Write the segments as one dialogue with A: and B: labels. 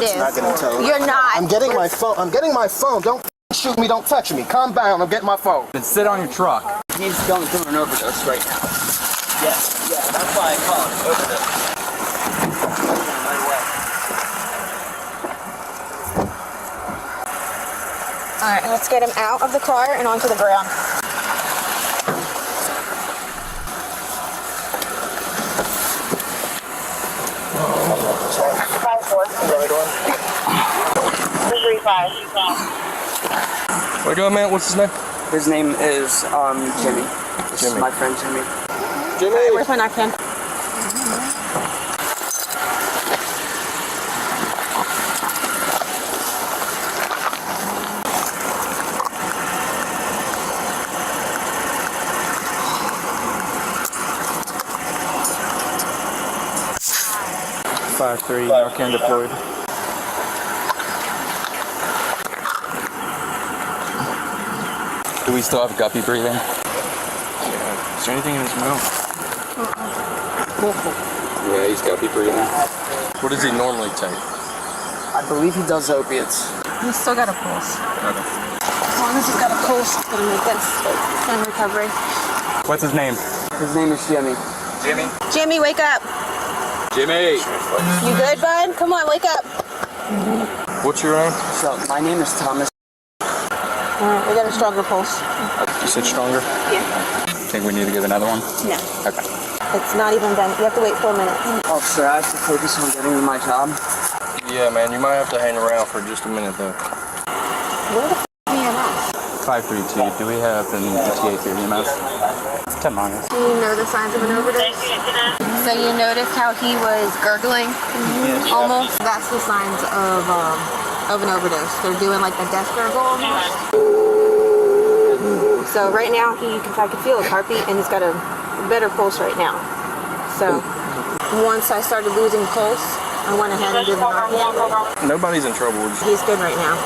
A: It's not getting towed.
B: You're not.
A: I'm getting my phone. I'm getting my phone. Don't shoot me. Don't touch me. Calm down. I'm getting my phone.
C: Then sit on your truck.
D: He's going through an overdose right now. Yes, yeah, that's why I call it overdose.
B: Alright, let's get him out of the car and onto the ground.
C: What are you doing, man? What's his name?
D: His name is Jimmy. This is my friend Jimmy.
C: Jimmy!
B: Alright, where's my napkin?
C: Five three. Narcan deployed. Do we still have guppy breathing? Yeah. Is there anything in his mouth? Yeah, he's guppy breathing. What does he normally take?
D: I believe he does opiates.
B: He's still got a pulse.
C: Okay.
B: As long as he's got a pulse, it's gonna make this in recovery.
C: What's his name?
D: His name is Jimmy.
C: Jimmy?
B: Jimmy, wake up.
C: Jimmy!
B: You good, bud? Come on, wake up.
C: What's your name?
D: So, my name is Thomas.
B: Alright, we got a stronger pulse.
C: You said stronger?
B: Yeah.
C: Think we need to give another one?
B: No.
C: Okay.
B: It's not even done. You have to wait 4 minutes.
D: Officer, I have to focus on getting to my job.
C: Yeah, man, you might have to hang around for just a minute, though.
B: Where the f*** are you at?
C: 532, do we have an ETA for EMS? 10 miles.
B: Do you know the signs of an overdose? So you noticed how he was gurgling?
C: Yes.
B: Almost? That's the signs of an overdose. They're doing like the death gurgle almost. So right now, I can feel his heartbeat and he's got a better pulse right now. So once I started losing pulse, I went ahead and did the Narcan.
C: Nobody's in trouble.
B: He's good right now.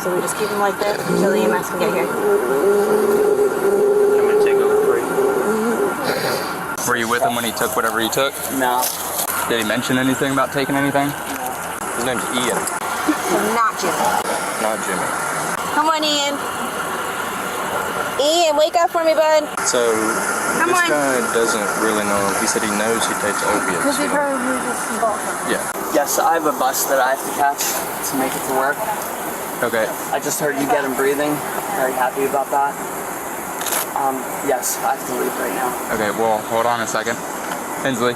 B: So we just keep him like this until the EMS can get here.
D: I'm gonna take over 3.
C: Were you with him when he took whatever he took?
D: No.
C: Did he mention anything about taking anything? His name's Ian.
B: So not Jimmy.
C: Not Jimmy.
B: Come on, Ian. Ian, wake up for me, bud.
C: So,
B: Come
C: this
B: on.
C: guy doesn't really know. He said he knows he takes opiates.
B: Because we've heard you just involved.
C: Yeah.
D: Yes, I have a bus that I have to catch to make it to work.
C: Okay.
D: I just heard you get him breathing. Very happy about that. Yes, I have to leave right now.
C: Okay, well, hold on a second. Hensley,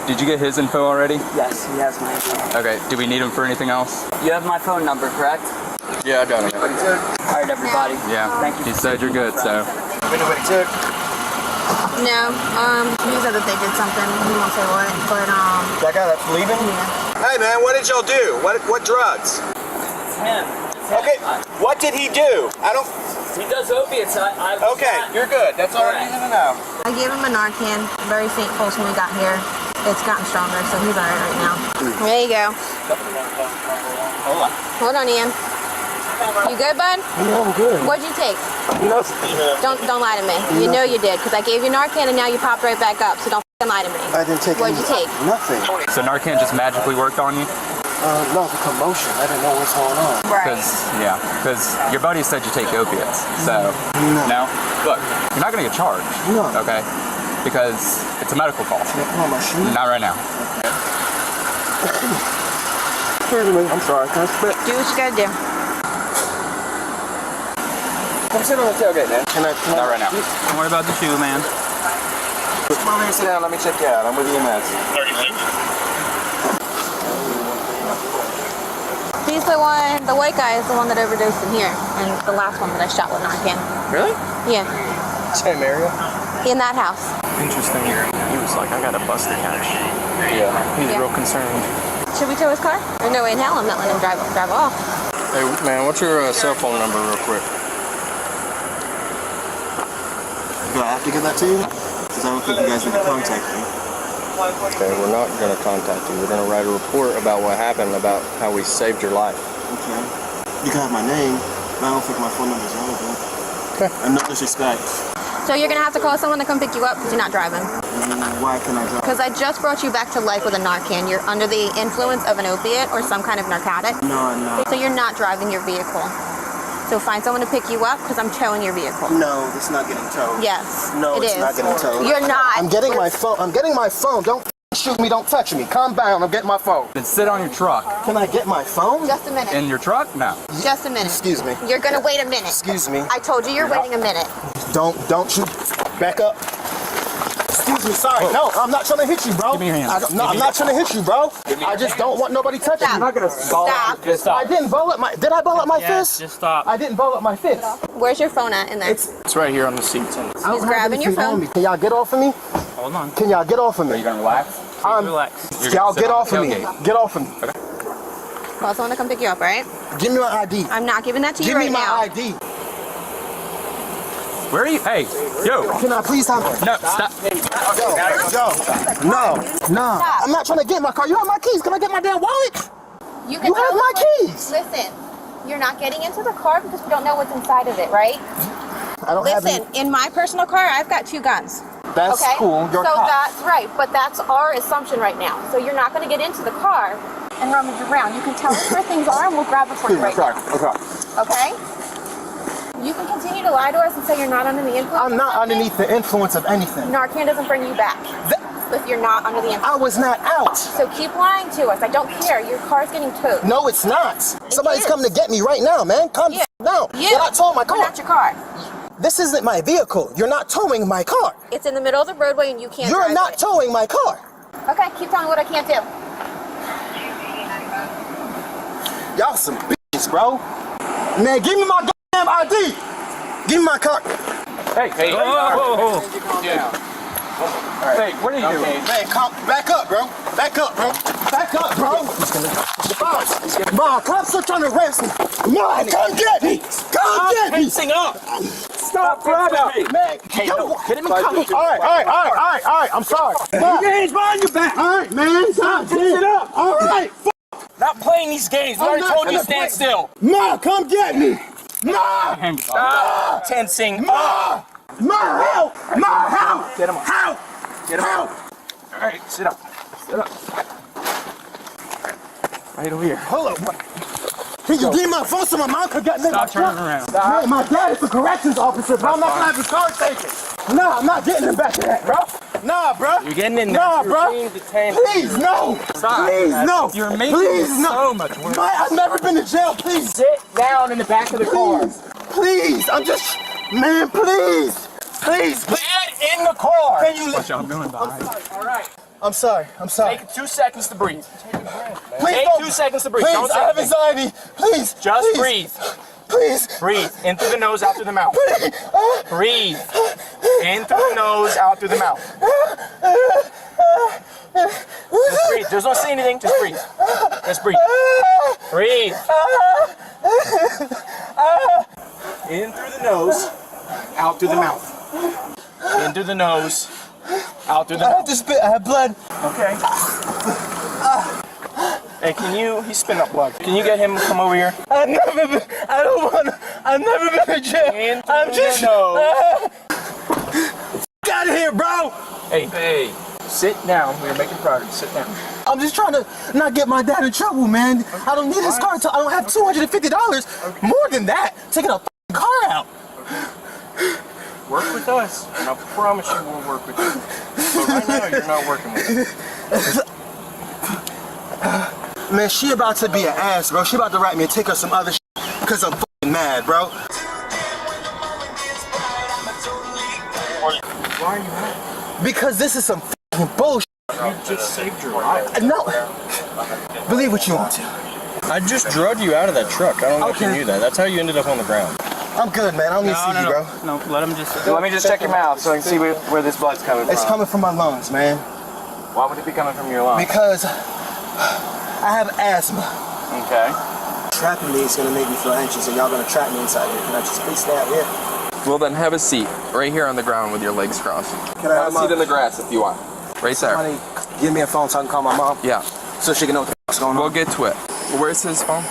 C: did you get his info already?
D: Yes, he has my info.
C: Okay, do we need him for anything else?
D: You have my phone number, correct?
C: Yeah, I got it.
D: All right, everybody.
C: Yeah,
D: Thank you.
C: he said you're good, so.
A: Anybody took?
B: No, he said that they did something. He won't say what, but
A: That guy that's leaving?
B: yeah.
E: Hey man, what did y'all do? What drugs?
D: It's him.
E: Okay, what did he do? I don't.
D: He does opiates.
E: Okay, you're good. That's all I needed to know.
B: I gave him a Narcan, very faint pulse when we got here. It's gotten stronger, so he's alright right now. There you go. Hold on, Ian. You good, bud?
A: Yeah, I'm good.
B: What'd you take?
A: Nothing.
B: Don't lie to me. You know you did, because I gave you Narcan and now you popped right back up, so don't f***ing lie to me.
A: I didn't take
B: What'd you take?
A: Nothing.
C: So Narcan just magically worked on you?
A: No, the commotion. I didn't know what's going on.
B: Right.
C: Because your buddy said you take opiates, so. No? Look, you're not gonna get charged.
A: No.
C: Okay? Because it's a medical call.
A: Can I put on my shoes?
C: Not right now.
A: Excuse me. I'm sorry. Can I spit?
B: Do what you gotta do.
E: Come sit on the tailgate, man.
A: Can I?
C: Not right now.
D: Don't worry about the shoe, man.
E: Come over here, sit down. Let me check you out. I'm with EMS.
B: He's the white guy is the one that overdosed in here, and the last one that I shot with Narcan.
E: Really?
B: Yeah,
E: Same area?
B: in that house.
F: Interesting. He was like, I got a bus to catch.
C: Yeah.
F: He's
B: Yeah.
F: real concerned.
B: Should we tow his car? There's no way in hell I'm not letting him drive off.
C: Hey, man, what's your cell phone number real quick?
A: Do I have to give that to you? Because I don't think you guys need to contact me.
C: Okay, we're not going to contact you. We're going to write a report about what happened, about how we saved your life.
A: Okay. You can have my name, but I don't think my phone number is relevant.
C: Okay.
A: And no disrespect.
B: So you're gonna have to call someone to come pick you up because you're not driving.
A: Why can I drive?
B: Because I just brought you back to life with a Narcan. You're under the influence of an opiate or some kind of narcotic.
A: No, I'm not.
B: So you're not driving your vehicle. So find someone to pick you up because I'm towing your vehicle.
A: No, it's not getting towed.
B: Yes,
A: No,
B: it
A: it's
B: is.
A: not getting towed.
B: You're not.
A: I'm getting my phone. I'm getting my phone. Don't shoot me. Don't touch me. Calm down. I'm getting my phone.
F: Then sit on your truck.
A: Can I get my phone?
B: Just a minute.
F: In your truck? No.
B: Just a minute.
A: Excuse me.
B: You're gonna wait a minute.
A: Excuse me.
B: I told you you're waiting a minute.
A: Don't shoot. Back up. Excuse me. Sorry. No, I'm not trying to hit you, bro.
F: Give me your hands.
A: No, I'm not trying to hit you, bro. I just don't want nobody touching
B: Stop.
A: me.
F: I'm not gonna
B: Stop.
F: Just stop.
A: I didn't ball up my. Did I ball up my fist?
F: Just stop.
A: I didn't ball up my fist.
B: Where's your phone at in there?
F: It's right here on the seat.
A: I don't
B: He's
A: have
B: grabbing your
A: anything on
B: phone.
A: me. Can y'all get off of me?
F: Hold on.
A: Can y'all get off of
F: Are you
A: me?
F: gonna relax? Relax.
A: Y'all get off of me. Get off of me.
B: Call someone to come pick you up, right?
A: Give me my ID.
B: I'm not giving that to you
A: Give
B: right
A: me my
B: now.
A: ID.
F: Where are you? Hey, yo.
A: Can I please have?
F: No, stop.
A: No. I'm not trying to get my car. You have my keys. Can I get my damn wallet?
B: You
A: You have
B: tell
A: my
B: us what-
A: keys.
B: Listen, you're not getting into the car because we don't know what's inside of it, right?
A: I don't have
B: Listen, in my personal car, I've got 2 guns.
A: any. That's
B: Okay?
A: cool. You're
B: so
A: cop.
B: that's right, but that's our assumption right now. So you're not going to get into the car and rummage around. You can tell us where things are and we'll grab it for you right now. Okay? You can continue to lie to us and say you're not under the influence.
A: I'm not underneath the influence of anything.
B: Narcan doesn't bring you back if you're not under the influence.
A: I was not out.
B: So keep lying to us. I don't care. Your car's getting towed.
A: No, it's not. Somebody's
B: is.
A: coming to get me right now, man. Calm
B: Yeah.
A: down.
B: You.
A: You're not towing my
B: We're
A: car.
B: not your car.
A: This isn't my vehicle. You're not towing my car.
B: It's in the middle of the roadway and you can't
A: You're
B: drive
A: not
B: it.
A: towing my car.
B: Okay, keep telling me what I can't do.
A: Y'all some bitches, bro. Man, give me my damn ID. Give me my car.
F: Hey, whoa. Hey, what are you doing?
A: Man, back up, bro. Back up, bro. Back up, bro. Ma, cops are trying to arrest me. Ma, come get me. Come get me.
F: Tensing up.
A: Stop grabbing me. Man,
F: Get him in cover.
A: All right. I'm sorry. Keep your hands behind your back. All right, man. Stop. Tense it up. All right.
F: Not playing these games. We already told you stand still.
A: Ma, come get me. Ma.
F: Stop tensing up.
A: Ma, help. Ma, help.
F: Get him up.
A: Help.
F: Get him
A: Help.
F: All right, sit up. Sit up. Right over here.
A: Hold up. Can you give me my phone so my mom could get me?
F: Stop turning around.
A: Man, my dad is a corrections officer, bro. I'm not gonna have his car taken. Nah, I'm not getting him back to that, bro. Nah, bro.
F: You're getting in there.
A: Nah,
F: You're
A: bro.
F: being detained.
A: Please, no.
F: Stop.
A: Please, no.
F: You're making
A: Please,
F: it
A: no.
F: so much worse.
A: I've never been to jail. Please.
F: Sit down in the back of the car.
A: Please. I'm just, man, please. Please.
F: Get in the car.
A: Can you
F: Watch out, I'm going behind. All right.
A: I'm sorry.
F: Take 2 seconds to breathe.
A: Please
F: Take
A: don't.
F: 2 seconds to breathe.
A: Please,
F: Don't
A: I have
F: say anything.
A: anxiety. Please.
F: Just
A: please.
F: breathe.
A: Please.
F: Breathe. In through the nose, out through the mouth. Breathe. In through the nose, out through the mouth. Just breathe. Just don't say anything. Just breathe. Just breathe. Breathe. In through the nose, out through the mouth. In through the nose, out through the
A: I have
F: mouth.
A: to spit. I have blood.
F: Okay. Hey, he's spitting up blood. Can you get him to come over here?
A: I've never been to jail.
F: In through
A: I'm just.
F: the nose.
A: Get out of here, bro.
F: Hey. Sit down. We're making progress. Sit down.
A: I'm just trying to not get my dad in trouble, man. I don't need his car until I don't have $250. More than that. Taking a car out.
F: Work with us, and I promise you we'll work with you. But right now, you're not working with us.
A: Man, she about to be an ass, bro. She about to write me and take her some other shit because I'm fucking mad, bro.
F: Why are you mad?
A: Because this is some fucking bullshit.
F: You just saved your life.
A: No. Believe what you want to.
C: I just drug you out of that truck. I don't know if you
A: Okay.
C: knew that. That's how you ended up on the ground.
A: I'm good, man. I don't need to see you, bro.
F: No, let him just. Let me just check your mouth so I can see where this blood's coming from.
A: It's coming from my lungs, man.
F: Why would it be coming from your lungs?
A: Because I have asthma.
F: Okay.
A: Trapping me is gonna make me feel anxious, and y'all gonna trap me inside here. Can I just please stay out here?
G: Well, then have a seat right here on the ground with your legs crossed.
A: Can I
G: Have a seat in the grass if you want. Right there.
A: Somebody give me a phone so I can call my mom,
G: Yeah,
A: so she can know what the fuck's going on.
G: we'll get to it. Where's his phone?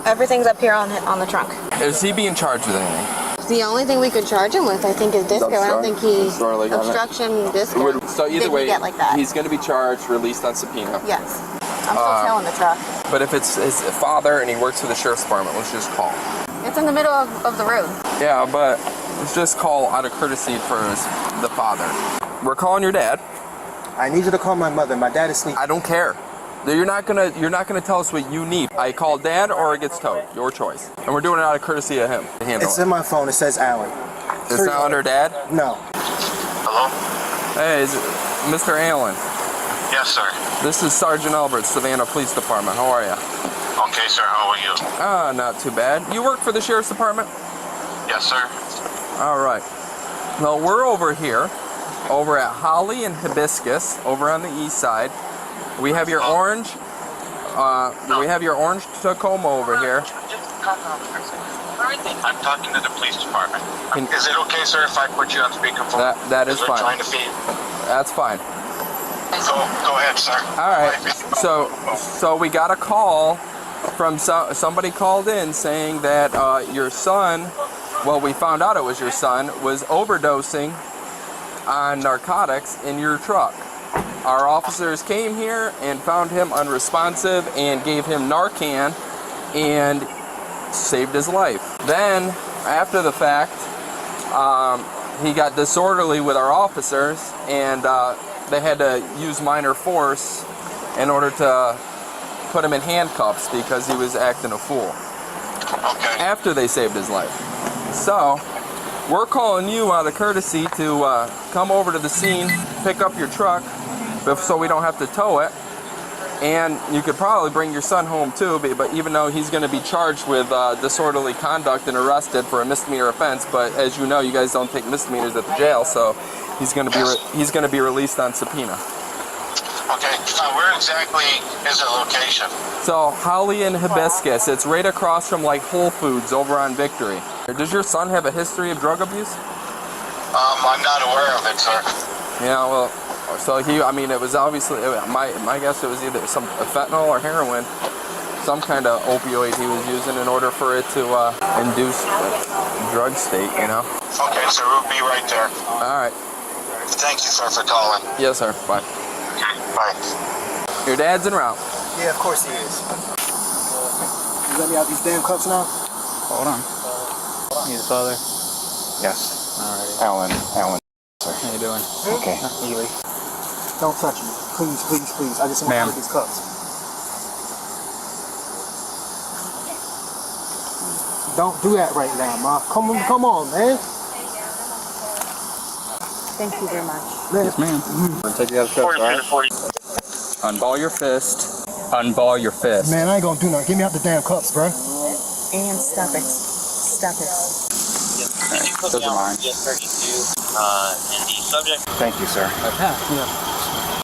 B: Everything's up here on the trunk.
G: Is he being charged with anything?
B: The only thing we could charge him with, I think, is disco. I don't think he obstruction, disco.
G: So either way,
B: get like that.
G: he's going to be charged, released on subpoena.
B: Yes. I'm still tailing the truck.
G: But if it's his father and he works for the sheriff's department, let's just call.
B: It's in the middle of the road.
G: Yeah, but let's just call out of courtesy for the father. We're calling your dad.
A: I need you to call my mother. My dad is sleeping.
G: I don't care. You're not gonna tell us what you need. I call dad or it gets towed. Your choice. And we're doing it out of courtesy of him to handle
A: It's
G: it.
A: in my phone. It says Alan.
G: It's not under dad?
A: No.
H: Hello?
G: Hey, is it Mr. Allen?
H: Yes, sir.
G: This is Sergeant Albert, Savannah Police Department. How are you?
H: Okay, sir. How are you?
G: Not too bad. You work for the sheriff's department?
H: Yes, sir.
G: All right. Well, we're over here, over at Holly and Hibiscus, over on the east side. We have your orange. We have your orange Tacoma over here.
H: I'm talking to the police department. Is it okay, sir, if I put you on speakerphone?
G: That is
H: Because we're
G: fine.
H: trying to feed.
G: That's fine.
H: Go ahead, sir.
G: All right. So we got a call from somebody called in saying that your son, well, we found out it was your son, was overdosing on narcotics in your truck. Our officers came here and found him unresponsive and gave him Narcan and saved his life. Then, after the fact, he got disorderly with our officers and they had to use minor force in order to put him in handcuffs because he was acting a fool.
H: Okay.
G: After they saved his life. So, we're calling you out of courtesy to come over to the scene, pick up your truck, so we don't have to tow it. And you could probably bring your son home too, but even though he's going to be charged with disorderly conduct and arrested for a misdemeanor offense, but as you know, you guys don't take misdemeanors at the jail, so he's going to be released on subpoena.
H: Okay. Where exactly is the location?
G: So Holly and Hibiscus, it's right across from like Whole Foods over on Victory. Does your son have a history of drug abuse?
H: I'm not aware of it, sir.
G: Yeah, well, so it was obviously, my guess it was either some fentanyl or heroin, some kind of opioid he was using in order for it to induce a drug state, you know?
H: Okay, sir. We'll be right there.
G: All right.
H: Thank you, sir, for calling.
G: Yes, sir. Bye.
H: Bye.
G: Your dad's en route.
A: Yeah, of course he is. You let me out these damn cups now?
E: Hold on. You the father?
C: Yes.
E: Alrighty.
C: Alan.
E: How you doing?
C: Okay.
E: Ely.
A: Don't touch me. Please, please, please. I just want to get these cups. Don't do that right now, Ma. Come on, man.
B: Thank you very much.
E: Yes, ma'am. Take you out of cuffs, alright? Unball your fist. Unball your fist.
A: Man, I ain't gonna do nothing. Give me out the damn cups, bro.
B: And stop it. Stop it.
E: Those are mine.
H: And the subject.
C: Thank you, sir.
E: Yeah.